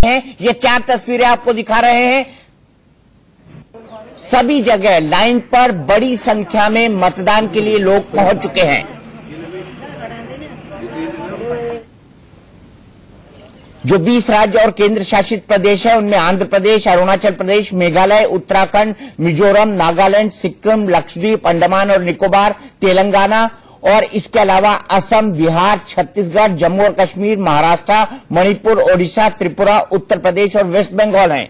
हैं। ये 4 तस्वीरें आपको दिखा रहे हैं। सभी जगह लाइन पर बड़ी संख्या में मतदान के लिए लोग पहुंच चुके हैं। जो 20 राज्य और केंद्र शासित प्रदेश है उनमें आंध्र प्रदेश, अरुणाचल प्रदेश, मेघालय, उत्तराखंड, मिजोरम, नागालैंड, सिक्किम, लक्षद्वीप, अंडमान और निकोबार, तेलंगाना और इसके अलावा असम, बिहार, छत्तीसगढ़, जम्मू और कश्मीर, महाराष्ट्र, मणिपुर, ओडिशा, त्रिपुरा, उत्तर प्रदेश और वेस्ट बंगाल हैं।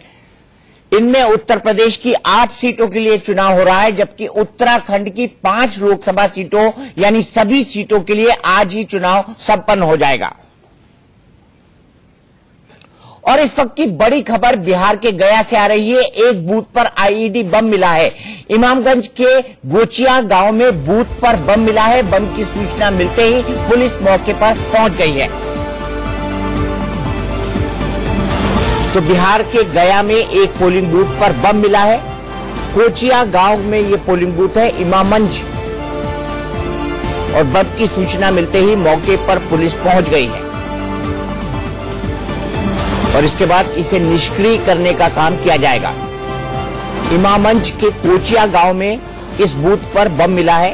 इनमें उत्तर प्रदेश की 8 सीटों के लिए चुनाव हो रहा है, जबकि उत्तराखंड की 5 लोकसभा सीटों यानी सभी सीटों के लिए आज ही चुनाव संपन्न हो जाएगा। और इस वक्त की बड़ी खबर बिहार के गया से आ रही है। एक बूथ पर आईईडी बम मिला है। इमामगंज के गोचिया गांव में बूथ पर बम मिला है। बम की सूचना मिलते ही पुलिस मौके पर पहुंच गई है। तो बिहार के गया में एक पोलिंग बूथ पर बम मिला है। गोचिया गांव में यह पोलिंग बूथ है, इमामगंज, और बम की सूचना मिलते ही मौके पर पुलिस पहुंच गई है और इसके बाद इसे निष्क्रिय करने का काम किया जाएगा। इमामगंज के कोचिया गांव में इस बूथ पर बम मिला है।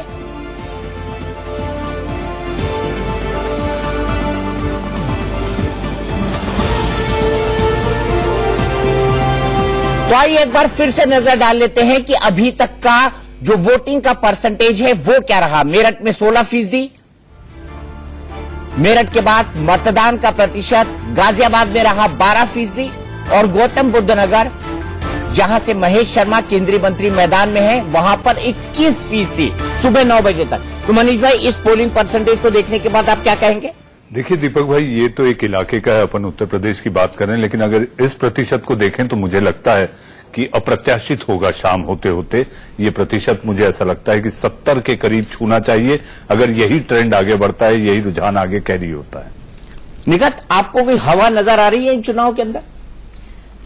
तो आइए एक बार फिर से नजर डाल लेते हैं कि अभी तक का जो वोटिंग का परसेंटेज है वो क्या रहा। मेरठ में 16%, मेरठ के बाद मतदान का प्रतिशत गाजियाबाद में रहा 12% और गौतम बुद्ध नगर, जहां से महेश शर्मा केंद्रीय मंत्री मैदान में है, वहां पर 21% सुबह 9 बजे तक। तो मनीष भाई, इस पोलिंग परसेंटेज को देखने के बाद आप क्या कहेंगे? देखिए दीपक भाई, ये तो एक इलाके का है, अपन उत्तर प्रदेश की बात करें, लेकिन अगर इस प्रतिशत को देखें तो मुझे लगता है कि अप्रत्याशित होगा। शाम होते होते ये प्रतिशत मुझे ऐसा लगता है कि 70 के करीब छूना चाहिए, अगर यही ट्रेंड आगे बढ़ता है, यही रुझान आगे कैरी होता है। निगत, आपको कोई हवा नजर आ रही है इन चुनाव के अंदर?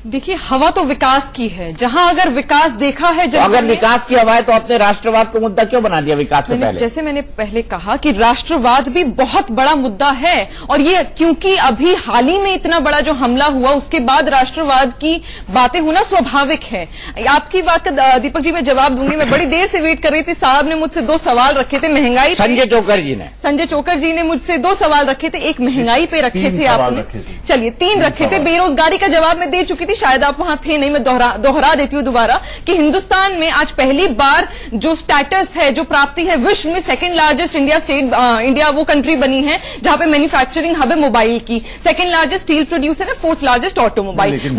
देखिए, हवा तो विकास की है। जहां अगर विकास देखा है, तो अगर विकास की हवा है तो आपने राष्ट्रवाद को मुद्दा क्यों बना दिया विकास से पहले? जैसे मैंने पहले कहा कि राष्ट्रवाद भी बहुत बड़ा मुद्दा है, और ये क्योंकि अभी हाल ही में इतना बड़ा जो हमला हुआ उसके बाद राष्ट्रवाद की बातें होना स्वाभाविक है। आपकी बात का दीपक जी मैं जवाब दूंगी। मैं बड़ी देर से वेट कर रही थी। साहब ने मुझसे 2 सवाल रखे थे। महंगाई, संजय चोकर जी ने मुझसे 2 सवाल रखे थे। एक महंगाई पे रखे थे आपने, चलिए 3 रखे थे। बेरोजगारी का जवाब मैं दे चुकी थी, शायद आप वहां थे नहीं। मैं दोहरा देती हूं दोबारा कि हिंदुस्तान में आज पहली बार जो स्टेटस है, जो प्राप्ति है, विश्व में 2nd लार्जेस्ट इंडिया वो कंट्री बनी है जहां पे मैन्युफैक्चरिंग हब है मोबाइल की। 2nd लार्जेस्ट स्टील प्रोड्यूसर है, 4th लार्जेस्ट ऑटोमोबाइल। मेरी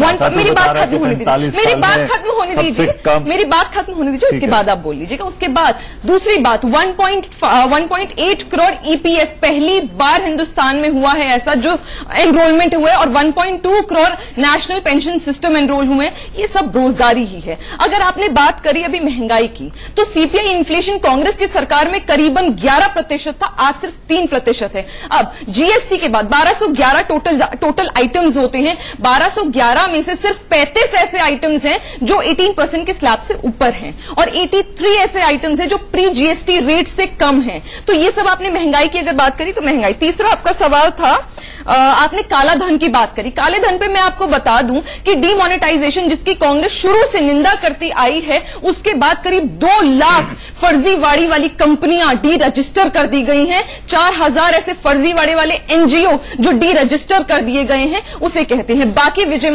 बात खत्म होने दीजिए, मेरी बात खत्म होने दीजिए, उसके बाद आप बोल लीजिएगा। उसके बाद दूसरी बात, 1.8 करोड़ ईपीएफ पहली बार हिंदुस्तान में हुआ है ऐसा जो एनरोलमेंट हुआ है, और 1.2 crore national pension system enrol हुए। ये सब रोजगारी ही है। अगर आपने बात करी अभी महंगाई की, तो सीपीआई इन्फ्लेशन कांग्रेस की सरकार में करीबन 11% था, आज सिर्फ 3% है। अब जीएसटी के बाद 1211 टोटल आइटम्स होते हैं। 1211 में से सिर्फ 35 ऐसे आइटम्स हैं जो 18% के स्लैब से ऊपर हैं, और 83 ऐसे आइटम्स हैं जो प्री जीएसटी रेट से कम हैं। तो ये सब आपने महंगाई की अगर बात करी तो महंगाई। तीसरा आपका सवाल था, आपने काला धन की बात करी। काले धन पे मैं आपको बता दूं कि डीमोनेटाइजेशन जिसकी कांग्रेस शुरू से निंदा करती आई है, उसके बाद करीब 2 लाख फर्जीवाड़ी वाली कंपनियां डी रजिस्टर कर दी गई हैं। 4000 ऐसे फर्जीवाड़े वाले एनजीओ जो डी रजिस्टर कर दिए गए हैं उसे कहते हैं। बाकी विजय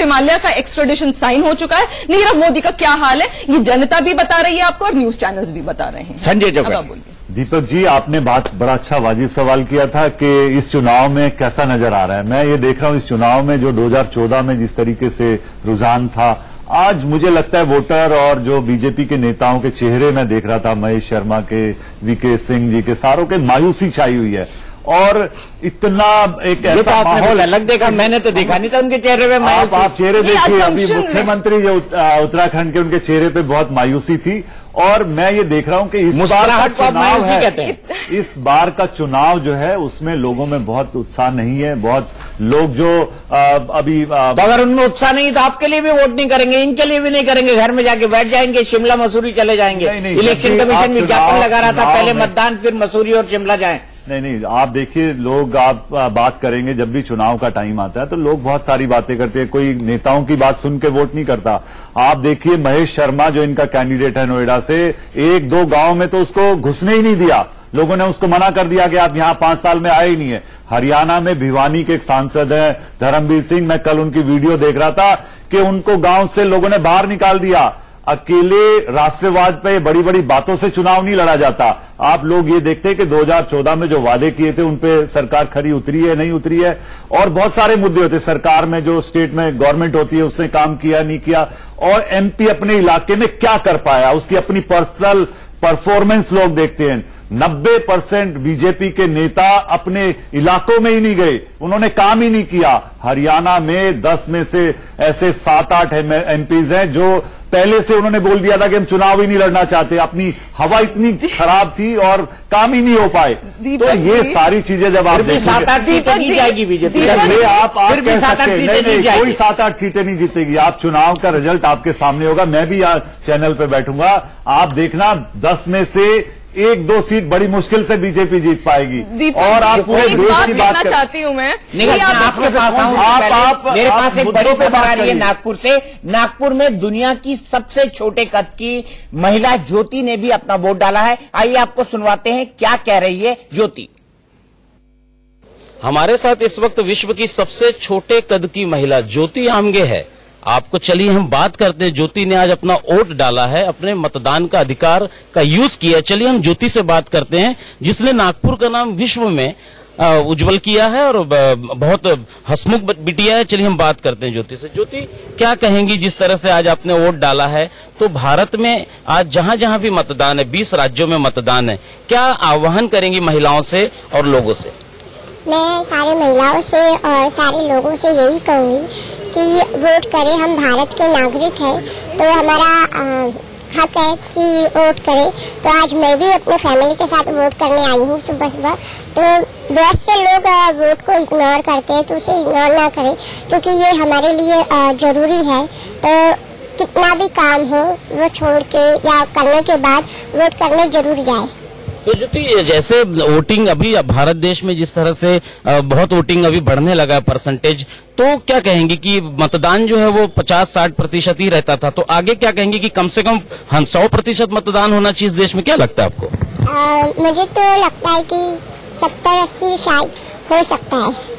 माल्या का एक्सट्रेडिशन साइन हो चुका है। नीरव मोदी का क्या हाल है ये जनता भी बता रही है आपको, और न्यूज चैनल्स भी बता रहे हैं। संजय चोकर, बोलिए। दीपक जी, आपने बड़ा अच्छा वाजिब सवाल किया था कि इस चुनाव में कैसा नजर आ रहा है। मैं ये देख रहा हूं इस चुनाव में जो 2014 में जिस तरीके से रुझान था, आज मुझे लगता है वोटर और जो बीजेपी के नेताओं के चेहरे में देख रहा था, महेश शर्मा के, वीके सिंह जी के, सारों के मायूसी छाई हुई है। और इतना एक ऐसा माहौल अलग देखा, मैंने तो देखा नहीं था उनके चेहरे पे मायूसी। आप चेहरे देखिए, अभी मुख्यमंत्री जो उत्तराखंड के, उनके चेहरे पे बहुत मायूसी थी। और मैं ये देख रहा हूं कि इस बार का चुनाव है, इस बार का चुनाव जो है उसमें लोगों में बहुत उत्साह नहीं है। बहुत लोग जो अभी तो अगर उनमें उत्साह नहीं तो आपके लिए भी वोट नहीं करेंगे, इनके लिए भी नहीं करेंगे, घर में जाके बैठ जाएंगे, शिमला मसूरी चले जाएंगे। इलेक्शन कमीशन विज्ञापन लगा रहा था, पहले मतदान फिर मसूरी और शिमला जाएं। नहीं, आप देखिए, लोग आप बात करेंगे जब भी चुनाव का टाइम आता है तो लोग बहुत सारी बातें करते हैं, कोई नेताओं की बात सुन के वोट नहीं करता। आप देखिए महेश शर्मा जो इनका कैंडिडेट है नोएडा से, 1-2 गांव में तो उसको घुसने ही नहीं दिया, लोगों ने उसको मना कर दिया कि आप यहां 5 साल में आए ही नहीं है। हरियाणा में भिवानी के एक सांसद हैं धर्मवीर सिंह, मैं कल उनकी वीडियो देख रहा था कि उनको गांव से लोगों ने बाहर निकाल दिया। अकेले राष्ट्रवाद पे बड़ी बड़ी बातों से चुनाव नहीं लड़ा जाता। आप लोग ये देखते हैं कि 2014 में जो वादे किए थे उन पे सरकार खरी उतरी है नहीं उतरी है, और बहुत सारे मुद्दे होते हैं सरकार में, जो स्टेट में गवर्नमेंट होती है उसने काम किया नहीं किया, और एमपी अपने इलाके में क्या कर पाया, उसकी अपनी पर्सनल परफॉर्मेंस लोग देखते हैं। 90% बीजेपी के नेता अपने इलाकों में ही नहीं गए, उन्होंने काम ही नहीं किया। हरियाणा में 10 में से ऐसे 7-8 एमपीज हैं जो पहले से उन्होंने बोल दिया था कि हम चुनाव ही नहीं लड़ना चाहते, अपनी हवा इतनी खराब थी और काम ही नहीं हो पाए। तो ये सारी चीजें जब आप देखेंगे, 7-8 सीटें नहीं जाएगी बीजेपी, ये आप कह सकते हैं नहीं, कोई 7-8 सीटें नहीं जीतेगी। आप चुनाव का रिजल्ट आपके सामने होगा, मैं भी यहाँ चैनल पे बैठूंगा, आप देखना 10 में से 1-2 सीट बड़ी मुश्किल से बीजेपी जीत पाएगी। और आप पूरे देश की बात चाहती हूँ मैं, आपके पास आऊं, मेरे पास एक बड़ी खबर आ रही है नागपुर से। नागपुर में दुनिया की सबसे छोटे कद की महिला ज्योति ने भी अपना वोट डाला है। आइए आपको सुनवाते हैं क्या कह रही है ज्योति। हमारे साथ इस वक्त विश्व की सबसे छोटे कद की महिला ज्योति आमगे है। आपको चलिए हम बात करते हैं। ज्योति ने आज अपना वोट डाला है, अपने मतदान का अधिकार का यूज किया। चलिए हम ज्योति से बात करते हैं, जिसने नागपुर का नाम विश्व में उज्जवल किया है और बहुत हंसमुख बिटिया है। चलिए हम बात करते हैं ज्योति से। ज्योति, क्या कहेंगी, जिस तरह से आज आपने वोट डाला है, तो भारत में आज जहां जहां भी मतदान है, 20 राज्यों में मतदान है, क्या आह्वान करेंगी महिलाओं से और लोगों से? मैं सारे महिलाओं से और सारे लोगों से यही कहूंगी कि वोट करें। हम भारत के नागरिक हैं तो हमारा हक है कि वोट करें। तो आज मैं भी अपने फैमिली के साथ वोट करने आई हूँ सुबह सुबह। तो बहुत से लोग वोट को इग्नोर करते हैं, तो उसे इग्नोर ना करें, क्योंकि ये हमारे लिए जरूरी है। तो कितना भी काम हो वो छोड़ के या करने के बाद वोट करने जरूर जाए। तो ज्योति, जैसे वोटिंग अभी भारत देश में जिस तरह से बहुत वोटिंग अभी बढ़ने लगा है परसेंटेज, तो क्या कहेंगे कि मतदान जो है वो 50-60% ही रहता था, तो आगे क्या कहेंगे कि कम से कम 100% मतदान होना चाहिए इस देश में? क्या लगता है आपको? मुझे तो लगता है कि 70-80 शायद हो सकता है।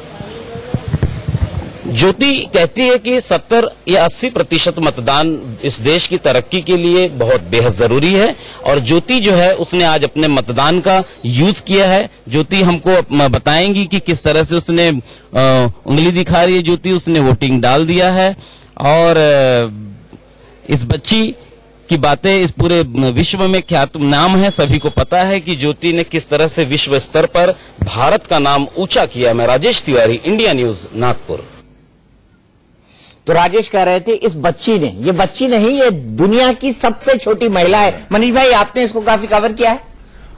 ज्योति कहती है कि 70 या 80% मतदान इस देश की तरक्की के लिए बहुत बेहद जरूरी है, और ज्योति जो है उसने आज अपने मतदान का यूज किया है। ज्योति हमको बताएंगी कि किस तरह से उसने उंगली दिखा रही है ज्योति, उसने वोटिंग डाल दिया है। और इस बच्ची की बातें इस पूरे विश्व में ख्यात नाम है, सभी को पता है कि ज्योति ने किस तरह से विश्व स्तर पर भारत का नाम ऊंचा किया। मैं राजेश तिवारी, इंडिया न्यूज, नागपुर। तो राजेश कह रहे थे इस बच्ची ने, ये बच्ची नहीं, ये दुनिया की सबसे छोटी महिला है। मनीष भाई, आपने इसको काफी कवर किया है।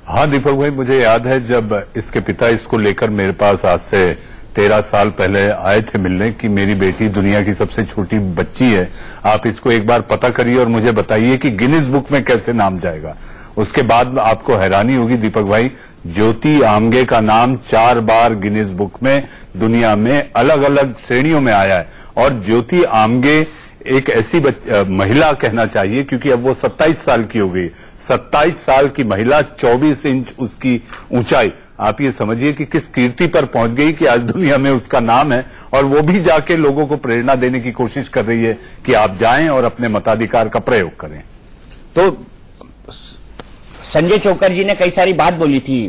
हाँ दीपक भाई, मुझे याद है जब इसके पिता इसको लेकर मेरे पास आज से 13 साल पहले आए थे मिलने कि मेरी बेटी दुनिया की सबसे छोटी बच्ची है, आप इसको एक बार पता करिए और मुझे बताइए कि गिनीज बुक में कैसे नाम जाएगा। उसके बाद आपको हैरानी होगी दीपक भाई, ज्योति आमगे का नाम 4 बार गिनीज बुक में दुनिया में अलग अलग श्रेणियों में आया है। और ज्योति आमगे एक ऐसी महिला कहना चाहिए, क्योंकि अब वो 27 साल की हो गई। 27 साल की महिला, 24 इंच उसकी ऊंचाई। आप ये समझिए कि किस कीर्ति पर पहुंच गई कि आज दुनिया में उसका नाम है, और वो भी जाके लोगों को प्रेरणा देने की कोशिश कर रही है कि आप जाएं और अपने मताधिकार का प्रयोग करें। तो संजय चोकर जी ने कई सारी बात बोली थी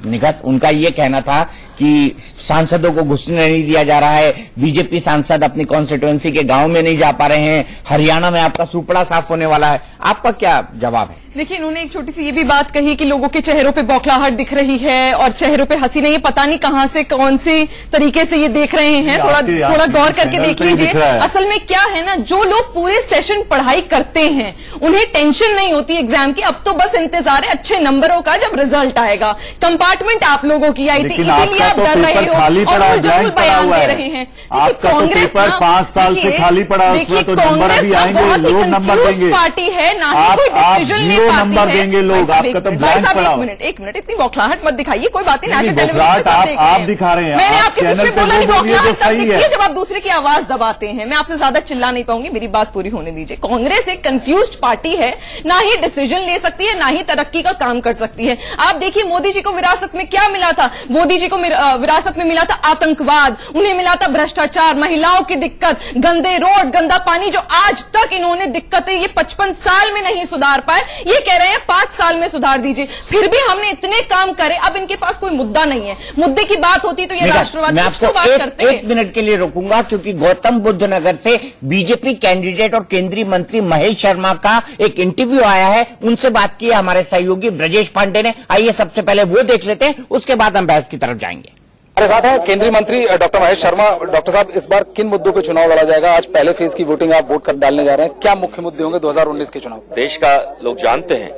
निगत, उनका ये कहना था कि सांसदों को घुसने नहीं दिया जा रहा है, बीजेपी सांसद अपनी कॉन्स्टिट्यूएंसी के गांव में नहीं जा पा रहे हैं, हरियाणा में आपका सुपड़ा साफ होने वाला है। आपका क्या जवाब है? देखिए, इन्होंने एक छोटी सी ये भी बात कही कि लोगों के चेहरों पे बौखलाहट दिख रही है और चेहरों पे हंसी नहीं है, पता नहीं कहां से कौन से तरीके से ये देख रहे हैं। थोड़ा गौर करके देख लीजिए। असल में क्या है ना, जो लोग पूरे सेशन पढ़ाई करते हैं उन्हें टेंशन नहीं होती एग्जाम की, अब तो बस इंतजार है अच्छे नंबरों का जब रिजल्ट आएगा। कंपार्टमेंट आप लोगों की आई थी, इसीलिए आप डर रहे हो और वो जरूर बयान दे रहे हैं। कांग्रेस 5 साल से खाली पड़ा, उसमें तो नंबर अभी आएंगे, लोग नंबर देंगे। पार्टी है ना, ही कोई डिसीजन ले नंबर देंगे लोग, आपका तो ब्लैंक पड़ा। एक मिनट इतनी बौखलाहट मत दिखाइए, कोई बात नहीं, नेशनल बौखलाहट टेलीविजन आप दिखा रहे हैं। मैंने आपके बीच में बोला नहीं, बौखलाहट तब सही दिखती है है जब आप दूसरे की आवाज दबाते हैं। मैं आपसे ज्यादा चिल्ला नहीं पाऊंगी, मेरी बात पूरी होने दीजिए। कांग्रेस एक कंफ्यूज्ड पार्टी है, ना ही डिसीजन ले सकती है, ना ही तरक्की का काम कर सकती है। आप देखिए मोदी जी को विरासत में क्या मिला था। मोदी जी को विरासत में मिला था आतंकवाद, उन्हें मिला था भ्रष्टाचार, महिलाओं की दिक्कत, गंदे रोड, गंदा पानी, जो आज तक इन्होंने दिक्कतें ये 55 साल में नहीं सुधार पाए। ये कह रहे हैं 5 साल में सुधार दीजिए। फिर भी हमने इतने काम करे, अब इनके पास कोई मुद्दा नहीं है। मुद्दे की बात होती तो ये राष्ट्रवाद कुछ तो बात करते हैं। 1 मिनट के लिए रोकूंगा, क्योंकि गौतम बुद्ध नगर से बीजेपी कैंडिडेट और केंद्रीय मंत्री महेश शर्मा का एक इंटरव्यू आया है, उनसे बात की है हमारे सहयोगी ब्रजेश पांडे ने। आइए सबसे पहले वो देख लेते हैं, उसके बाद हम बहस की तरफ जाएंगे। हमारे साथ हैं केंद्रीय मंत्री डॉक्टर महेश शर्मा। डॉक्टर साहब, इस बार किन मुद्दों पे चुनाव लड़ा जाएगा? आज पहले फेज की वोटिंग आप वोट कर डालने जा रहे हैं, क्या मुख्य मुद्दे होंगे 2019 के चुनाव? देश का लोग जानते हैं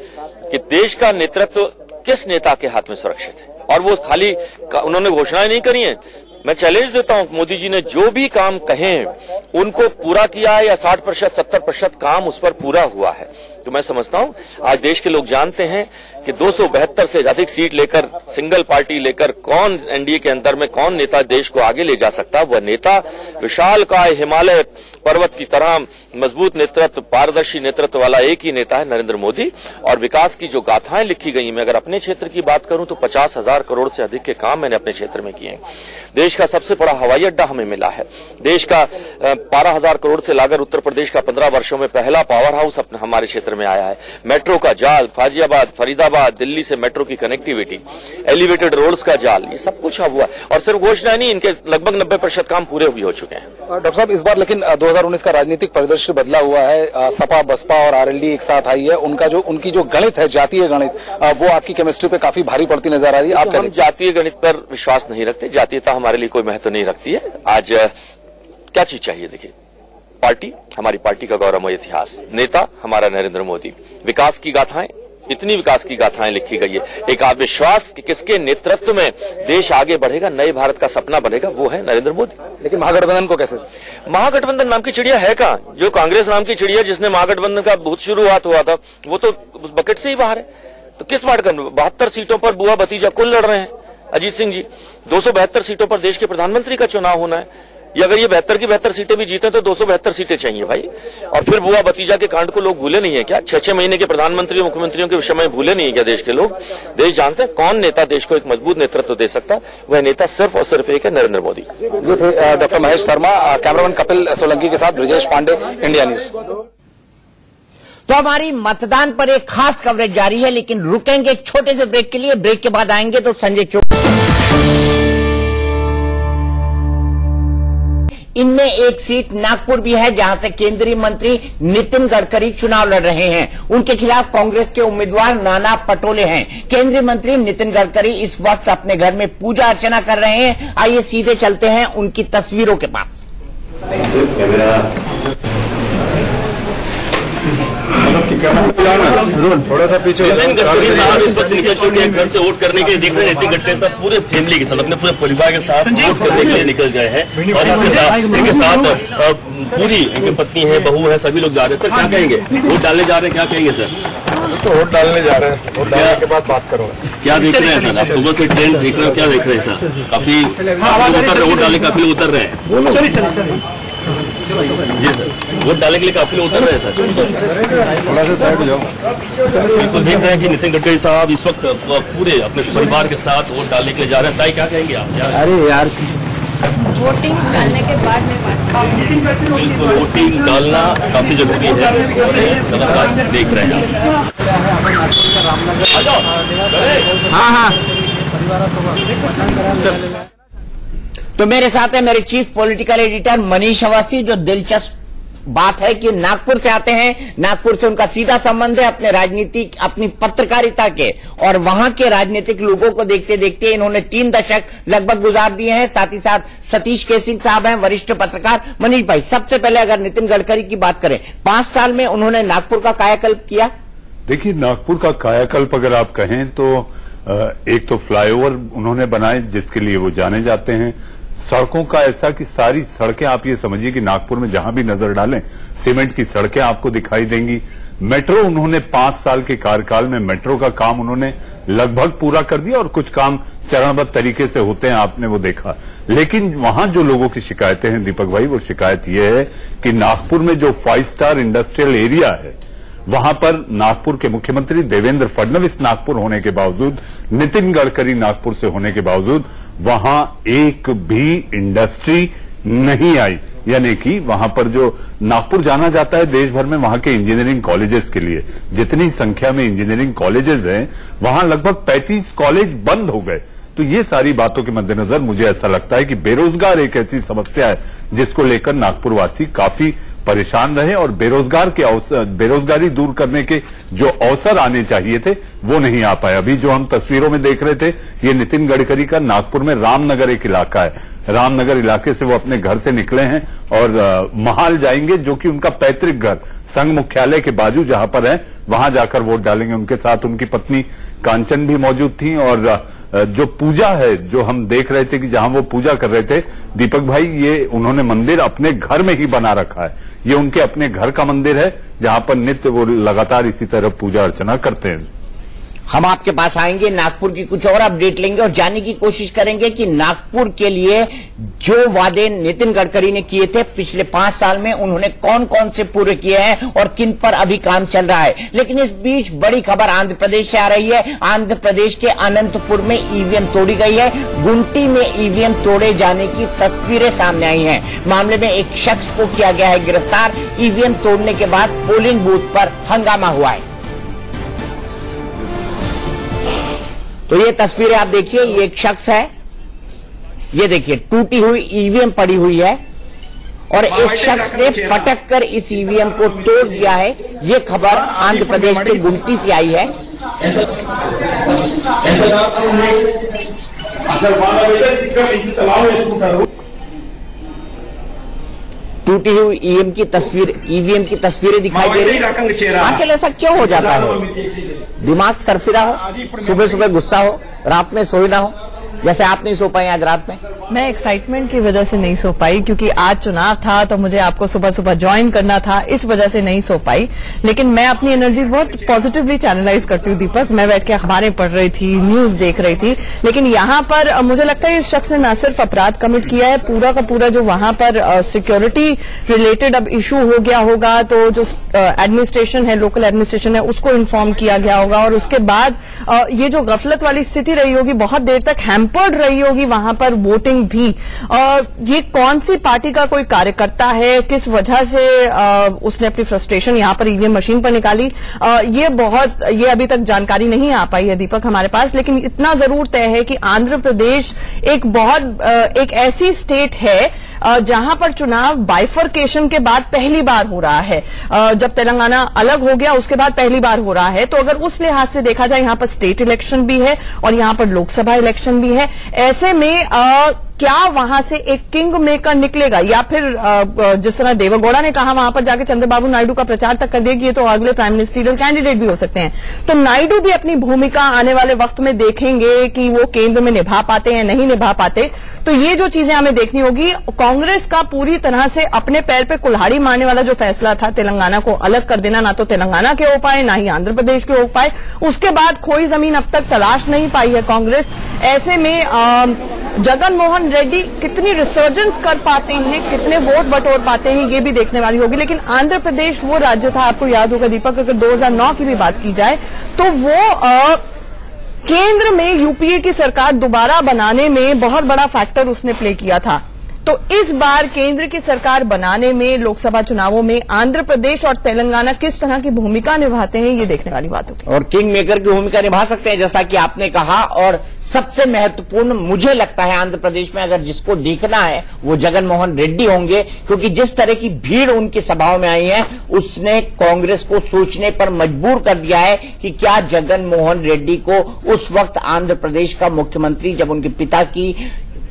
कि देश का नेतृत्व किस नेता के हाथ में सुरक्षित है, और वो खाली उन्होंने घोषणाएं नहीं करी हैं। मैं चैलेंज देता हूं, मोदी जी ने जो भी काम कहे उनको पूरा किया है, या 60% 70% काम उस पर पूरा हुआ है। तो मैं समझता हूं आज देश के लोग जानते हैं कि 272 से अधिक सीट लेकर, सिंगल पार्टी लेकर कौन एनडीए के अंदर में कौन नेता देश को आगे ले जा सकता है। वह नेता विशालकाय हिमालय पर्वत की तरह मजबूत नेतृत्व, पारदर्शी नेतृत्व वाला एक ही नेता है, नरेंद्र मोदी। और विकास की जो गाथाएं लिखी गई, मैं अगर अपने क्षेत्र की बात करूं तो 50,000 करोड़ से अधिक के काम मैंने अपने क्षेत्र में किए हैं। देश का सबसे बड़ा हवाई अड्डा हमें मिला है। देश का 12,000 करोड़ से लागत उत्तर प्रदेश का 15 वर्षों में पहला पावर हाउस हमारे क्षेत्र में आया है। मेट्रो का जाल, गाजियाबाद, फरीदाबाद, दिल्ली से मेट्रो की कनेक्टिविटी, एलिवेटेड रोड्स का जाल, ये सब कुछ हुआ। और सिर्फ घोषणा नहीं, इनके लगभग 90% काम पूरे भी हो चुके हैं। डॉक्टर साहब, इस बार लेकिन 2019 का राजनीतिक परिदृश्य बदला हुआ है। सपा, बसपा और आरएलडी एक साथ आई है। उनकी जो गणित है, जातीय गणित, वो आपकी केमिस्ट्री पे काफी भारी पड़ती नजर आ रही है। हम जातीय गणित पर विश्वास नहीं रखते, जातीयता हमारे लिए कोई महत्व नहीं रखती है। आज क्या चीज चाहिए? देखिए, पार्टी, हमारी पार्टी का गौरवमय इतिहास, नेता हमारा नरेंद्र मोदी, विकास की गाथाएं, इतनी विकास की गाथाएं लिखी गई है, एक आत्मविश्वास कि किसके नेतृत्व में देश आगे बढ़ेगा, नए भारत का सपना बनेगा, वो है नरेंद्र मोदी। लेकिन महागठबंधन को कैसे? महागठबंधन नाम की चिड़िया है कहां? जो कांग्रेस नाम की चिड़िया जिसने महागठबंधन का बहुत शुरुआत हुआ था, वो तो उस बकेट से ही बाहर है। तो किस बात का? 72 सीटों पर बुआ भतीजा कुल लड़ रहे हैं। अजीत सिंह जी, 272 सीटों पर देश के प्रधानमंत्री का चुनाव होना है। या अगर ये 72 की 72 सीटें भी जीते तो 272 सीटें चाहिए भाई। और फिर बुआ भतीजा के कांड को लोग भूले नहीं है क्या? 6-6 महीने के प्रधानमंत्री मुख्यमंत्रियों के विषय में भूले नहीं है क्या देश के लोग? देश जानते हैं कौन नेता देश को एक मजबूत नेतृत्व दे सकता है, वह नेता सिर्फ और सिर्फ एक है, नरेंद्र मोदी। ये थे डॉक्टर महेश शर्मा। कैमरामैन कपिल सोलंकी के साथ ब्रजेश पांडे, इंडिया न्यूज। तो हमारी मतदान पर एक खास कवरेज जारी है, लेकिन रुकेंगे एक छोटे से ब्रेक के लिए। ब्रेक के बाद आएंगे तो संजय चौक, इनमें एक सीट नागपुर भी है, जहां से केंद्रीय मंत्री नितिन गडकरी चुनाव लड़ रहे हैं। उनके खिलाफ कांग्रेस के उम्मीदवार नाना पटोले हैं। केंद्रीय मंत्री नितिन गडकरी इस वक्त अपने घर में पूजा अर्चना कर रहे हैं। आइए सीधे चलते हैं उनकी तस्वीरों के पास। थोड़ा सा पीछे। गडकरी साहब इस वक्त निकल चुके हैं घर से वोट करने के लिए। देख रहे हैं नितिन गडकरी साहब पूरे फैमिली के साथ, अपने पूरे परिवार के साथ वोट करने के लिए निकल गए हैं। और इनके साथ पूरी इनकी पत्नी है, बहू है, सभी लोग जा रहे हैं। सर क्या कहेंगे? वोट डालने जा रहे हैं, क्या कहेंगे सर? तो वोट डालने जा रहे हैं, वोट डालने के बाद बात करूंगा। क्या देख रहे हैं सर? आप सुबह से ट्रेंड देख रहे हो, क्या देख रहे हैं सर? काफी वोट डालने काफी लोग उतर रहे हैं। जी सर, वोट डालने के लिए काफी लोग उतर रहे हैं सर। थोड़ा सा साइड जाओ। बिल्कुल देख रहे हैं कि नितिन गडकरी साहब इस वक्त पूरे अपने परिवार के साथ वोट डालने के लिए जा रहे हैं। ताई क्या कहेंगे आप? अरे यार, वोटिंग डालने के बाद में बात करेंगे। बिल्कुल, वोटिंग डालना काफी जरूरी है, लगातार देख रहे हैं आप। हाँ, तो मेरे साथ है मेरे chief political editor Manish Awasthi. जो दिलचस्प बात है कि नागपुर से आते हैं, नागपुर से उनका सीधा संबंध है अपने राजनीतिक, अपनी पत्रकारिता के, और वहां के राजनीतिक लोगों को देखते देखते इन्होंने 3 दशक लगभग गुजार दिए हैं। साथ ही साथ सतीश केसिंग साहब हैं, वरिष्ठ पत्रकार। मनीष भाई, सबसे पहले अगर नितिन गडकरी की बात करें, 5 साल में उन्होंने नागपुर का कायाकल्प किया। देखिए, नागपुर का कायाकल्प अगर आप कहें तो एक तो फ्लाईओवर उन्होंने बनाए जिसके लिए वो जाने जाते हैं। सड़कों का ऐसा कि सारी सड़कें, आप ये समझिए कि नागपुर में जहां भी नजर डालें सीमेंट की सड़कें आपको दिखाई देंगी। मेट्रो उन्होंने 5 साल के कार्यकाल में मेट्रो का काम उन्होंने लगभग पूरा कर दिया और कुछ काम चरणबद्ध तरीके से होते हैं, आपने वो देखा। लेकिन वहां जो लोगों की शिकायतें हैं दीपक भाई, वो शिकायत ये है कि नागपुर में जो 5 स्टार इंडस्ट्रियल एरिया है, वहां पर नागपुर के मुख्यमंत्री देवेंद्र फडणवीस नागपुर होने के बावजूद, नितिन गडकरी नागपुर से होने के बावजूद वहां एक भी इंडस्ट्री नहीं आई। यानी कि वहां पर जो नागपुर जाना जाता है देश भर में वहां के इंजीनियरिंग कॉलेजेस के लिए, जितनी संख्या में इंजीनियरिंग कॉलेजेस हैं वहां लगभग 35 कॉलेज बंद हो गए। तो ये सारी बातों के मद्देनजर मुझे ऐसा लगता है कि बेरोजगार एक ऐसी समस्या है जिसको लेकर नागपुर वासी काफी परेशान रहे और बेरोजगारी दूर करने के जो अवसर आने चाहिए थे वो नहीं आ पाए। अभी जो हम तस्वीरों में देख रहे थे, ये नितिन गडकरी का नागपुर में रामनगर एक इलाका है। रामनगर इलाके से वो अपने घर से निकले हैं और महाल जाएंगे, जो कि उनका पैतृक घर संघ मुख्यालय के बाजू जहां पर है, वहां जाकर वोट डालेंगे। उनके साथ उनकी पत्नी कांचन भी मौजूद थी और जो पूजा है, जो हम देख रहे थे कि जहां वो पूजा कर रहे थे दीपक भाई, ये उन्होंने मंदिर अपने घर में ही बना रखा है। ये उनके अपने घर का मंदिर है जहां पर नित्य वो लगातार इसी तरह पूजा अर्चना करते हैं। हम आपके पास आएंगे, नागपुर की कुछ और अपडेट लेंगे और जानने की कोशिश करेंगे कि नागपुर के लिए जो वादे नितिन गडकरी ने किए थे पिछले 5 साल में, उन्होंने कौन कौन से पूरे किए हैं और किन पर अभी काम चल रहा है। लेकिन इस बीच बड़ी खबर आंध्र प्रदेश से आ रही है। आंध्र प्रदेश के अनंतपुर में ईवीएम तोड़ी गई है। गुंटी में ईवीएम तोड़े जाने की तस्वीरें सामने आई हैं। मामले में एक शख्स को किया गया है गिरफ्तार। ईवीएम तोड़ने के बाद पोलिंग बूथ पर हंगामा हुआ है। तो ये तस्वीरें आप देखिए, ये एक शख्स है, ये देखिए टूटी हुई ईवीएम पड़ी हुई है और एक शख्स ने पटक कर इस ईवीएम को तोड़ दिया है। ये खबर आंध्र प्रदेश के गुंटी से आई है। टूटी हुई ईवीएम की तस्वीरें दिखाई दे रही है। आंचल, ऐसा क्यों हो जाता है? दिमाग सरफिरा हो, सुबह सुबह गुस्सा हो, रात में सोई ना हो, जैसे आप नहीं सो पाए आज रात में? मैं एक्साइटमेंट की वजह से नहीं सो पाई, क्योंकि आज चुनाव था तो मुझे आपको सुबह सुबह ज्वाइन करना था, इस वजह से नहीं सो पाई। लेकिन मैं अपनी एनर्जीज बहुत पॉजिटिवली चैनलाइज करती हूँ दीपक। मैं बैठ के अखबारें पढ़ रही थी, न्यूज देख रही थी। लेकिन यहाँ पर मुझे लगता है इस शख्स ने न सिर्फ अपराध कमिट किया है, पूरा का पूरा जो वहां पर सिक्योरिटी रिलेटेड अब इशू हो गया होगा, तो जो एडमिनिस्ट्रेशन है, लोकल एडमिनिस्ट्रेशन है, उसको इन्फॉर्म किया गया होगा और उसके बाद ये जो गफलत वाली स्थिति रही होगी, बहुत देर तक हैम्पर्ड रही होगी वहां पर वोटिंग भी। और ये कौन सी पार्टी का कोई कार्यकर्ता है, किस वजह से उसने अपनी फ्रस्ट्रेशन यहां पर ईवीएम मशीन पर निकाली, ये अभी तक जानकारी नहीं आ पाई है दीपक हमारे पास। लेकिन इतना जरूर तय है कि आंध्र प्रदेश एक ऐसी स्टेट है जहां पर चुनाव बाइफर्केशन के बाद पहली बार हो रहा है। जब तेलंगाना अलग हो गया उसके बाद पहली बार हो रहा है। तो अगर उस लिहाज से देखा जाए, यहां पर स्टेट इलेक्शन भी है और यहां पर लोकसभा इलेक्शन भी है। ऐसे में क्या वहां से एक किंग मेकर निकलेगा, या फिर जिस तरह देवेगौड़ा ने कहा वहां पर जाके चंद्रबाबू नायडू का प्रचार तक कर दिया कि ये तो अगले प्राइम मिनिस्टरियल कैंडिडेट भी हो सकते हैं। तो नायडू भी अपनी भूमिका आने वाले वक्त में देखेंगे कि वो केंद्र में निभा पाते हैं, नहीं निभा पाते। तो ये जो चीजें हमें देखनी होगी। कांग्रेस का पूरी तरह से अपने पैर पे कुल्हाड़ी मारने वाला जो फैसला था तेलंगाना को अलग कर देना, ना तो तेलंगाना के हो पाए ना ही आंध्र प्रदेश के हो पाए। उसके बाद खोई जमीन अब तक तलाश नहीं पाई है कांग्रेस। ऐसे में जगन मोहन रेड्डी कितनी रिसर्जेंस कर पाते हैं, कितने वोट बटोर पाते हैं, ये भी देखने वाली होगी। लेकिन आंध्र प्रदेश वो राज्य था, आपको याद होगा दीपक, अगर 2009 की भी बात की जाए तो वो केंद्र में यूपीए की सरकार दोबारा बनाने में बहुत बड़ा फैक्टर उसने प्ले किया था। तो इस बार केंद्र की सरकार बनाने में, लोकसभा चुनावों में आंध्र प्रदेश और तेलंगाना किस तरह की भूमिका निभाते हैं, ये देखने वाली बात होगी। और किंग मेकर की भूमिका निभा सकते हैं जैसा कि आपने कहा। और सबसे महत्वपूर्ण मुझे लगता है आंध्र प्रदेश में अगर जिसको देखना है वो जगन मोहन रेड्डी होंगे, क्योंकि जिस तरह की भीड़ उनकी सभाओं में आई है उसने कांग्रेस को सोचने पर मजबूर कर दिया है कि क्या जगन मोहन रेड्डी को उस वक्त आंध्र प्रदेश का मुख्यमंत्री, जब उनके पिता की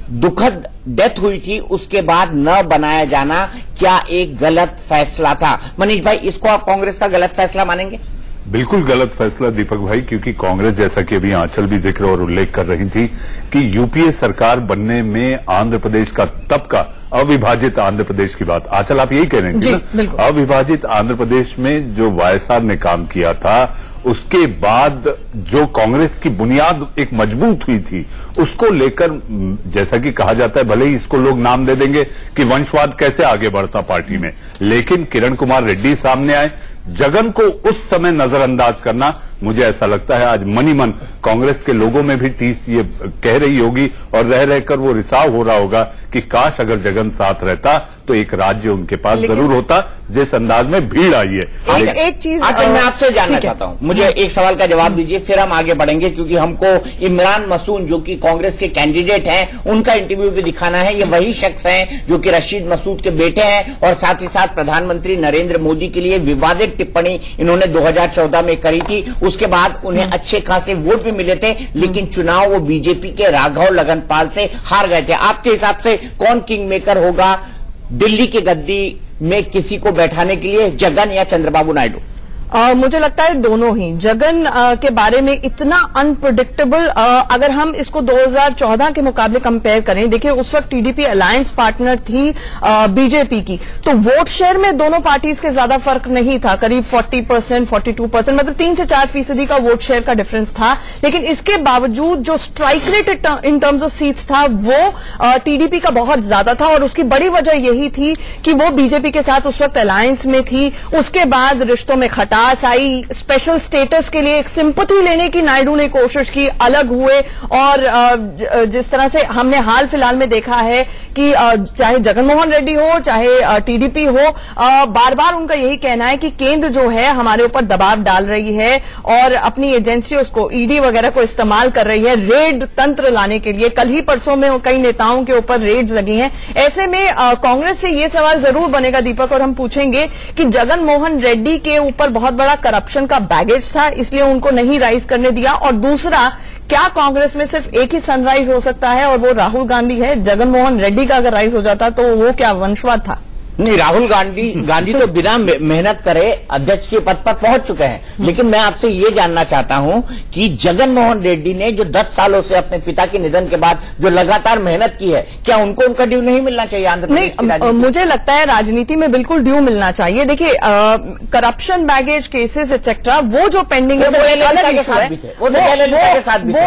दुखद डेथ हुई थी उसके बाद न बनाया जाना क्या एक गलत फैसला था? मनीष भाई, इसको आप कांग्रेस का गलत फैसला मानेंगे? बिल्कुल गलत फैसला दीपक भाई, क्योंकि कांग्रेस, जैसा कि अभी आंचल भी जिक्र और उल्लेख कर रही थी कि यूपीए सरकार बनने में आंध्र प्रदेश का तब का अविभाजित आंध्र प्रदेश की बात, आंचल आप यही कह रहे थी ना? अविभाजित आंध्र प्रदेश में जो वायएसआर ने काम किया था, उसके बाद जो कांग्रेस की बुनियाद एक मजबूत हुई थी, उसको लेकर जैसा कि कहा जाता है, भले ही इसको लोग नाम दे देंगे कि वंशवाद कैसे आगे बढ़ता पार्टी में, लेकिन किरण कुमार रेड्डी सामने आए। जगन को उस समय नजरअंदाज करना, मुझे ऐसा लगता है आज मनी मन कांग्रेस के लोगों में भी टीस ये कह रही होगी और रह रहकर वो रिसाव हो रहा होगा कि काश अगर जगन साथ रहता तो एक राज्य उनके पास जरूर होता, जिस अंदाज में भीड़ आई है। एक चीज मैं आपसे जानना चाहता हूं, मुझे एक सवाल का जवाब दीजिए, फिर हम आगे बढ़ेंगे, क्योंकि हमको इमरान मसूद जो कि कांग्रेस के कैंडिडेट हैं, उनका इंटरव्यू भी दिखाना है। ये वही शख्स हैं जो कि रशीद मसूद के बेटे हैं और साथ ही साथ प्रधानमंत्री नरेंद्र मोदी के लिए विवादित टिप्पणी इन्होंने 2014 में करी थी। उसके बाद उन्हें अच्छे खासे वोट भी मिले थे, लेकिन चुनाव वो बीजेपी के राघव लगनपाल से हार गए थे। आपके हिसाब से कौन किंग मेकर होगा दिल्ली की गद्दी में किसी को बैठाने के लिए, जगन या चंद्रबाबू नायडू? मुझे लगता है दोनों ही। जगन के बारे में इतना अनप्रेडिक्टेबल, अगर हम इसको 2014 के मुकाबले कंपेयर करें, देखिए उस वक्त टीडीपी अलायंस पार्टनर थी बीजेपी की, तो वोट शेयर में दोनों पार्टीज के ज्यादा फर्क नहीं था, करीब 40%, 42%, मतलब 3 से 4% का वोट शेयर का डिफरेंस था। लेकिन इसके बावजूद जो strike rate in terms of seats था वो टीडीपी का बहुत ज्यादा था, और उसकी बड़ी वजह यही थी कि वो बीजेपी के साथ उस वक्त अलायंस में थी। उसके बाद रिश्तों में आई, स्पेशल स्टेटस के लिए एक सिंपैथी लेने की नायडू ने कोशिश की, अलग हुए, और जिस तरह से हमने हाल फिलहाल में देखा है कि चाहे जगनमोहन रेड्डी हो चाहे टीडीपी हो, बार बार उनका यही कहना है कि केंद्र जो है हमारे ऊपर दबाव डाल रही है और अपनी एजेंसियों को, ईडी वगैरह को इस्तेमाल कर रही है रेड तंत्र लाने के लिए। कल ही परसों में कई नेताओं के ऊपर रेड्स लगी हैं। ऐसे में कांग्रेस से ये सवाल जरूर बनेगा दीपक, और हम पूछेंगे कि जगनमोहन रेड्डी के ऊपर बहुत बड़ा करप्शन का बैगेज था, इसलिए उनको नहीं राइज करने दिया। और दूसरा, क्या कांग्रेस में सिर्फ एक ही सनराइज हो सकता है और वो राहुल गांधी है? जगनमोहन रेड्डी का अगर राइज हो जाता तो वो क्या वंशवाद था? नहीं, राहुल गांधी तो बिना मेहनत करे अध्यक्ष के पद पर पहुंच चुके हैं। लेकिन मैं आपसे ये जानना चाहता हूं कि जगनमोहन रेड्डी ने जो 10 सालों से अपने पिता के निधन के बाद जो लगातार मेहनत की है, क्या उनको उनका ड्यू नहीं मिलना चाहिए आंध्र प्रदेश की राजनीति? मुझे लगता है राजनीति में बिल्कुल ड्यू मिलना चाहिए। देखिए, करप्शन बैगेज केसेस एक्सेट्रा वो जो पेंडिंग है वो एक अलग इशू है, वो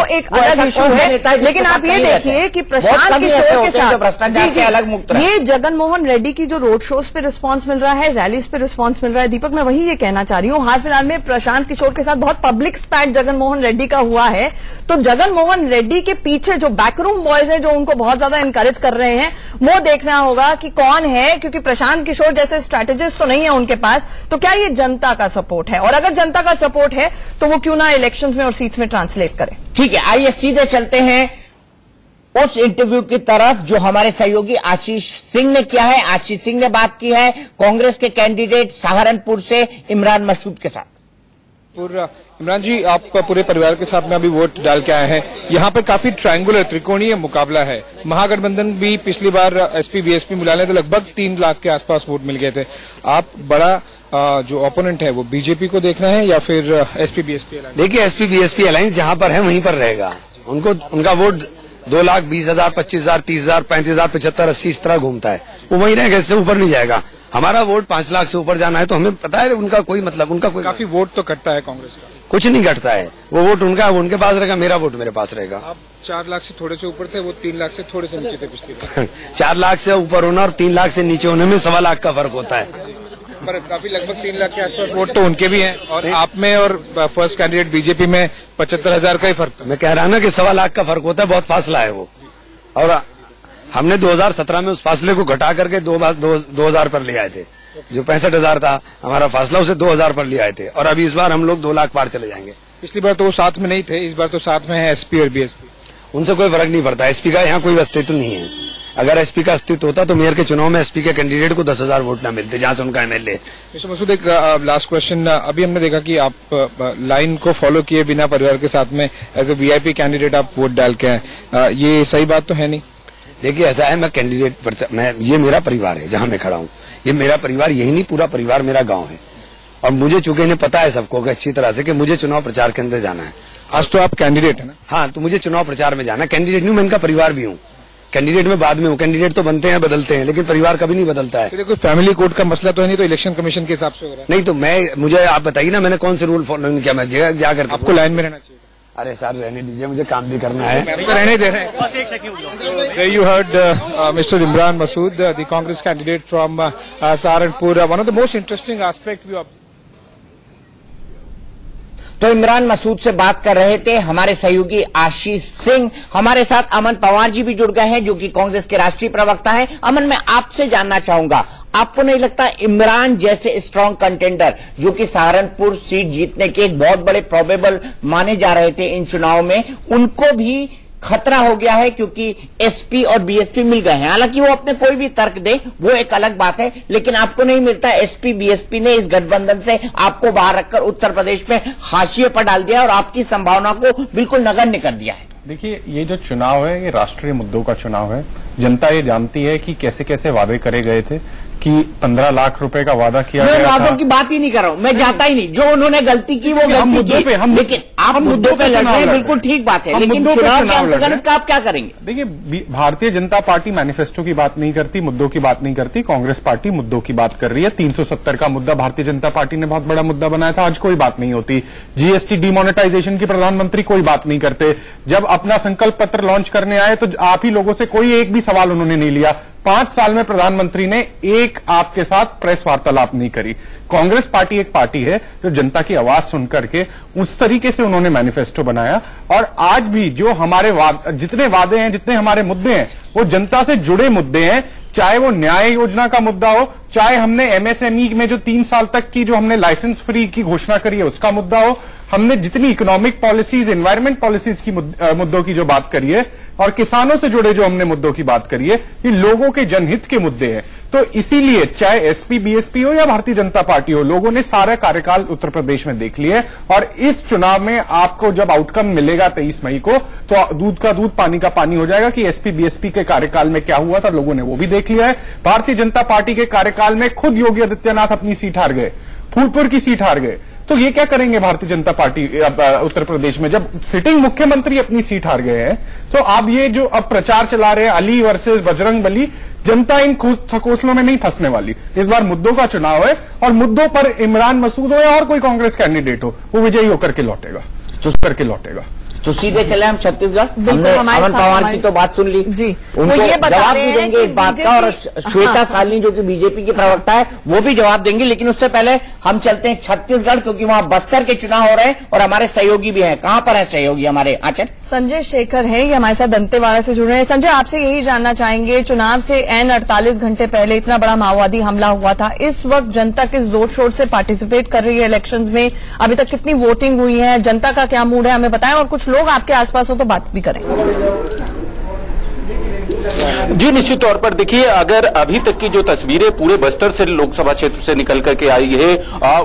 एक अलग इशू है। लेकिन आप ये देखिए कि प्रशांत किशोर के साथ ये जगनमोहन रेड्डी की जो शोज पे रिस्पांस मिल रहा है, रैलीज पे रिस्पांस मिल रहा है। दीपक, मैं वही ये कहना चाह रही हूँ, हाल फिलहाल में प्रशांत किशोर के साथ बहुत पब्लिक स्पैट जगनमोहन रेड्डी का हुआ है, तो जगनमोहन रेड्डी के पीछे जो बैकरूम बॉयज हैं जो उनको बहुत ज्यादा एनकरेज कर रहे हैं, वो देखना होगा कि कौन है, क्योंकि प्रशांत किशोर जैसे स्ट्रैटेजिस्ट तो नहीं है उनके पास। तो क्या ये जनता का सपोर्ट है? और अगर जनता का सपोर्ट है तो वो क्यों ना इलेक्शंस में और सीट्स में ट्रांसलेट करे। ठीक है, आइए सीधे चलते हैं उस इंटरव्यू की तरफ जो हमारे सहयोगी आशीष सिंह ने किया है। आशीष सिंह ने बात की है कांग्रेस के कैंडिडेट सहारनपुर से इमरान मसूद के साथ। इमरान जी, आप पूरे परिवार के साथ में अभी वोट डाल के आए हैं। यहाँ पे काफी ट्रायंगुलर, त्रिकोणीय मुकाबला है। महागठबंधन भी पिछली बार एसपी बीएसपी मिला ले तो लगभग 3 लाख के आसपास वोट मिल गए थे। आप बड़ा जो ओपोनेंट है वो बीजेपी को देखना है या फिर एसपी बीएसपी अलायंस? देखिए, एसपी बीएसपी अलायंस जहाँ पर है वहीं पर रहेगा। उनका वोट 2,20,000, 25,000, 30,000, 35,000, 75, 80 इस तरह घूमता है, वो वहीं रहेगा, इससे ऊपर नहीं जाएगा। हमारा वोट 5 लाख से ऊपर जाना है तो हमें पता है उनका कोई मतलब, उनका कोई काफी वोट तो कटता है कांग्रेस का। कुछ नहीं घटता है, वो वोट उनका है, वो उनके पास रहेगा, मेरा वोट मेरे पास रहेगा। आप 4 लाख से थोड़े से ऊपर थे, वो 3 लाख से थोड़े से नीचे थे पिछली बार। 4 लाख से ऊपर होना और 3 लाख से नीचे होने में 1.25 लाख का फर्क होता है। पर काफी लगभग 3 लाख के आसपास वोट तो उनके भी हैं, और आप में और फर्स्ट कैंडिडेट बीजेपी में 75,000 का ही फर्क था। मैं कह रहा ना कि 1.25 लाख का फर्क होता है, बहुत फासला है वो। और हमने 2017 में उस फासले को घटा करके 2,000 पर ले आए थे। जो 65,000 था हमारा फासला, उसे 2,000 पर ले आए थे, और अभी इस बार हम लोग 2 लाख पार चले जाएंगे। पिछली बार तो वो साथ में नहीं थे, इस बार तो साथ में है एसपी और बीएसपी। उनसे कोई फर्क नहीं पड़ता, एसपी का यहाँ कोई अस्तित्व नहीं है। अगर एसपी का अस्तित्व होता तो मेयर के चुनाव में एसपी के कैंडिडेट को 10,000 वोट न मिलते, जहां से उनका एमएलए। मिस्टर मसूद, एक लास्ट क्वेश्चन। अभी हमने देखा कि आप लाइन को फॉलो किए बिना परिवार के साथ में एज ए वीआईपी कैंडिडेट आप वोट डाल के आए, ये सही बात तो है नहीं? देखिए, ऐसा है, मैं कैंडिडेट ये मेरा परिवार है जहां मैं खड़ा हूं, ये मेरा परिवार, यही नहीं पूरा परिवार मेरा गांव है। और मुझे चूंकि इन्हें पता है सबको अच्छी तरह से कि मुझे चुनाव प्रचार के अंदर जाना है। आज तो आप कैंडिडेट है ना? हाँ, तो मुझे चुनाव प्रचार में जाना है। कैंडिडेट नहीं, मैं इनका परिवार भी हूँ। कैंडिडेट में बाद में हूँ। कैंडिडेट तो बनते हैं, बदलते हैं, लेकिन परिवार कभी नहीं बदलता है। कोई फैमिली कोड का मसला तो है नहीं, तो इलेक्शन कमीशन के हिसाब से हो रहा है? नहीं, तो मुझे आप बताइए ना, मैंने कौन से रूल फॉलो नहीं किया? मैं जाकर आपको लाइन में रहना चाहिए। अरे सर रहने दीजिए, मुझे काम भी करना है। तो रहने दे रहे हैं। You heard Mr. Imran Masood, the Congress candidate from Saharanpur. One of the most interesting aspect we observe. तो इमरान मसूद से बात कर रहे थे हमारे सहयोगी आशीष सिंह। हमारे साथ अमन पवार जी भी जुड़ गए हैं, जो कि कांग्रेस के राष्ट्रीय प्रवक्ता हैं। अमन, मैं आपसे जानना चाहूंगा, आपको नहीं लगता इमरान जैसे स्ट्रांग कंटेंडर, जो कि सहारनपुर सीट जीतने के एक बहुत बड़े प्रोबेबल माने जा रहे थे इन चुनाव में, उनको भी खतरा हो गया है क्योंकि एसपी और बीएसपी मिल गए हैं? हालांकि वो अपने कोई भी तर्क दे, वो एक अलग बात है, लेकिन आपको नहीं मिलता एसपी बीएसपी ने इस गठबंधन से आपको बाहर रखकर उत्तर प्रदेश में हाशिए पर डाल दिया और आपकी संभावना को बिल्कुल नगण्य कर दिया है? देखिए, ये जो चुनाव है ये राष्ट्रीय मुद्दों का चुनाव है। जनता ये जानती है कि कैसे कैसे वादे करे गए थे, कि 15 लाख रुपए का वादा किया गया था। मैं वादों की बात ही नहीं कर रहा हूं, मैं जाता ही नहीं। जो उन्होंने गलती की वो गलती की, लेकिन आप मुद्दों पे लड़ रहे हैं, बिल्कुल ठीक बात है, लेकिन चुनाव के अंतर्गत आप क्या करेंगे? देखिए, भारतीय जनता पार्टी मैनिफेस्टो की बात नहीं करती, मुद्दों की बात नहीं करती। कांग्रेस पार्टी मुद्दों की बात कर रही है। 370 का मुद्दा भारतीय जनता पार्टी ने बहुत बड़ा मुद्दा बनाया था, आज कोई बात नहीं होती। जीएसटी डिमोनेटाइजेशन की प्रधानमंत्री कोई बात नहीं करते। जब अपना संकल्प पत्र लॉन्च करने आए तो आप ही लोगों से कोई एक भी सवाल उन्होंने नहीं लिया। 5 साल में प्रधानमंत्री ने एक आपके साथ प्रेस वार्तालाप नहीं करी। कांग्रेस पार्टी एक पार्टी है जो जनता की आवाज सुनकर के उस तरीके से उन्होंने मैनिफेस्टो बनाया, और आज भी जो हमारे जितने वादे हैं, जितने हमारे मुद्दे हैं, वो जनता से जुड़े मुद्दे हैं। चाहे वो न्याय योजना का मुद्दा हो, चाहे हमने एमएसएमई में जो 3 साल तक की जो हमने लाइसेंस फ्री की घोषणा करी है उसका मुद्दा हो, हमने जितनी इकोनॉमिक पॉलिसीज, एनवायरमेंट पॉलिसीज की मुद्दों की जो बात करी है, और किसानों से जुड़े जो हमने मुद्दों की बात करी है, ये लोगों के जनहित के मुद्दे हैं। तो इसीलिए चाहे एसपी बीएसपी हो या भारतीय जनता पार्टी हो, लोगों ने सारा कार्यकाल उत्तर प्रदेश में देख लिया है, और इस चुनाव में आपको जब आउटकम मिलेगा 23 मई को, तो दूध का दूध पानी का पानी हो जाएगा कि एसपी बीएसपी के कार्यकाल में क्या हुआ था, लोगों ने वो भी देख लिया है। भारतीय जनता पार्टी के कार्यकाल में खुद योगी आदित्यनाथ अपनी सीट हार गए, फूलपुर की सीट हार गए, तो ये क्या करेंगे भारतीय जनता पार्टी उत्तर प्रदेश में, जब सिटिंग मुख्यमंत्री अपनी सीट हार गए हैं? तो आप ये जो अब प्रचार चला रहे हैं अली वर्सेस बजरंग बली, जनता इन खकोसलों में नहीं फंसने वाली। इस बार मुद्दों का चुनाव है, और मुद्दों पर इमरान मसूद हो या और कोई कांग्रेस कैंडिडेट हो, वो विजयी होकर के लौटेगा, करके लौटेगा। तो सीधे चले हम छत्तीसगढ़। हमने अमन पवार की तो बात सुन ली जी, उनको ये जवाब भी देंगे इस बात का, और श्वेता सालिनी जो कि बीजेपी की प्रवक्ता है वो भी जवाब देंगे, लेकिन उससे पहले हम चलते हैं छत्तीसगढ़, क्योंकि वहां बस्तर के चुनाव हो रहे हैं और हमारे सहयोगी भी हैं। कहां पर है सहयोगी हमारे? आचर संजय शेखर है, ये हमारे साथ दंतेवाड़ा से जुड़ रहे हैं। संजय, आपसे यही जानना चाहेंगे, चुनाव से 48 घंटे पहले इतना बड़ा माओवादी हमला हुआ था, इस वक्त जनता किस जोर शोर से पार्टिसिपेट कर रही है इलेक्शंस में? अभी तक कितनी वोटिंग हुई है, जनता का क्या मूड है, हमें बताएं, और कुछ लोग आपके आसपास हो तो बात भी करें। जी निश्चित तौर पर देखिए, अगर अभी तक की जो तस्वीरें पूरे बस्तर से लोकसभा क्षेत्र से निकल करके आई है,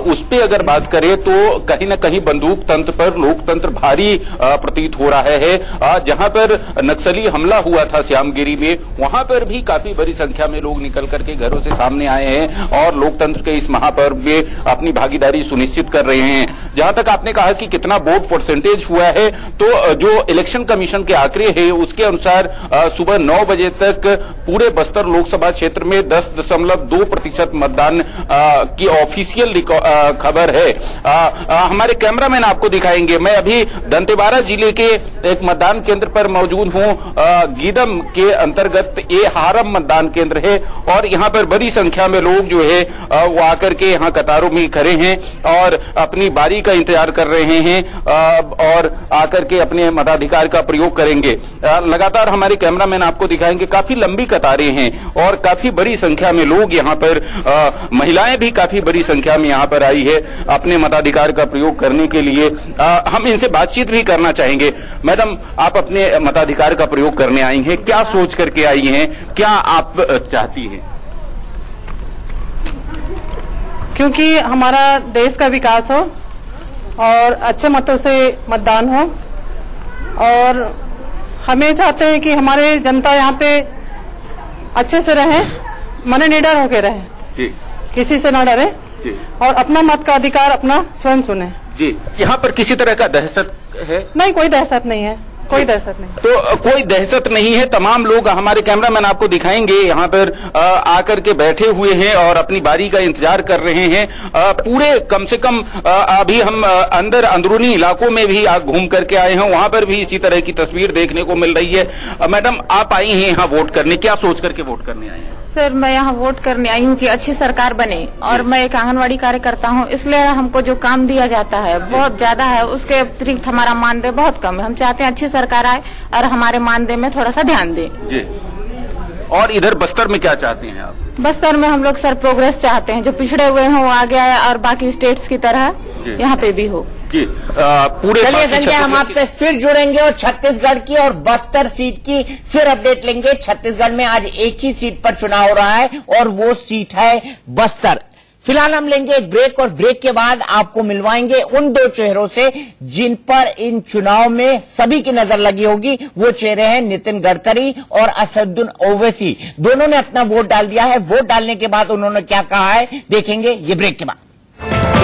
उस पे अगर बात करें तो कहीं न कहीं बंदूक तंत्र पर लोकतंत्र भारी प्रतीत हो रहा है। जहां पर नक्सली हमला हुआ था श्यामगिरी में, वहां पर भी काफी बड़ी संख्या में लोग निकल करके घरों से सामने आए हैं और लोकतंत्र के इस महापर्व में अपनी भागीदारी सुनिश्चित कर रहे हैं। जहां तक आपने कहा कि कितना वोट परसेंटेज हुआ है, तो जो इलेक्शन कमीशन के आंकड़े हैं उसके अनुसार सुबह 9 बजे तक पूरे बस्तर लोकसभा क्षेत्र में 10.2% मतदान की ऑफिशियल खबर है। हमारे कैमरामैन आपको दिखाएंगे। मैं अभी दंतेवाड़ा जिले के एक मतदान केंद्र पर मौजूद हूं। गीदम के अंतर्गत ये हारम मतदान केंद्र है और यहां पर बड़ी संख्या में लोग जो है वो आकर के यहां कतारों में खड़े हैं और अपनी बारी का इंतजार कर रहे हैं और आकर के अपने मताधिकार का प्रयोग करेंगे। लगातार हमारे कैमरामैन आपको दिखाएंगे, काफी लंबी कतारें हैं और काफी बड़ी संख्या में लोग यहां पर, महिलाएं भी काफी बड़ी संख्या में यहां पर आई है अपने मताधिकार का प्रयोग करने के लिए। हम इनसे बातचीत भी करना चाहेंगे। मैडम, आप अपने मताधिकार का प्रयोग करने आई हैं, क्या सोच करके आई हैं, क्या आप चाहती हैं? क्योंकि हमारा देश का विकास हो और अच्छे मतों से मतदान हो, और हमें चाहते हैं कि हमारे जनता यहाँ पे अच्छे से रहे, मने निडर होके रहे, किसी से ना डरे और अपना मत का अधिकार अपना स्वयं चुने। जी, यहाँ पर किसी तरह का दहशत है? नहीं, कोई दहशत नहीं है, कोई दहशत नहीं। तो कोई दहशत नहीं है, तमाम लोग, हमारे कैमरामैन आपको दिखाएंगे, यहाँ पर आकर के बैठे हुए हैं और अपनी बारी का इंतजार कर रहे हैं। पूरे कम से कम अभी हम अंदरूनी इलाकों में भी घूम करके आए हैं, वहां पर भी इसी तरह की तस्वीर देखने को मिल रही है। मैडम, आप आई हैं यहाँ वोट करने, क्या सोच करके वोट करने आई हैं? सर, मैं यहाँ वोट करने आई हूँ कि अच्छी सरकार बने, और मैं एक आंगनवाड़ी कार्यकर्ता हूँ, इसलिए हमको जो काम दिया जाता है बहुत ज्यादा है, उसके अतिरिक्त हमारा मानदेय बहुत कम है। हम चाहते हैं अच्छी सरकार आए और हमारे मानदेय में थोड़ा सा ध्यान दे। जी। और इधर बस्तर में क्या चाहते हैं आप? बस्तर में हम लोग सर प्रोग्रेस चाहते हैं, जो पिछड़े हुए हैं वो आगे आए और बाकी स्टेट्स की तरह यहाँ पे भी हो। जी, पूरे चलिए संजय, हम आपसे फिर जुड़ेंगे और छत्तीसगढ़ की और बस्तर सीट की फिर अपडेट लेंगे। छत्तीसगढ़ में आज एक ही सीट पर चुनाव हो रहा है और वो सीट है बस्तर। फिलहाल हम लेंगे एक ब्रेक और ब्रेक के बाद आपको मिलवाएंगे उन दो चेहरों से जिन पर इन चुनाव में सभी की नजर लगी होगी। वो चेहरे हैं नितिन गडकरी और असदुद्दीन ओवैसी। दोनों ने अपना वोट डाल दिया है। वोट डालने के बाद उन्होंने क्या कहा है, देखेंगे ये ब्रेक के बाद।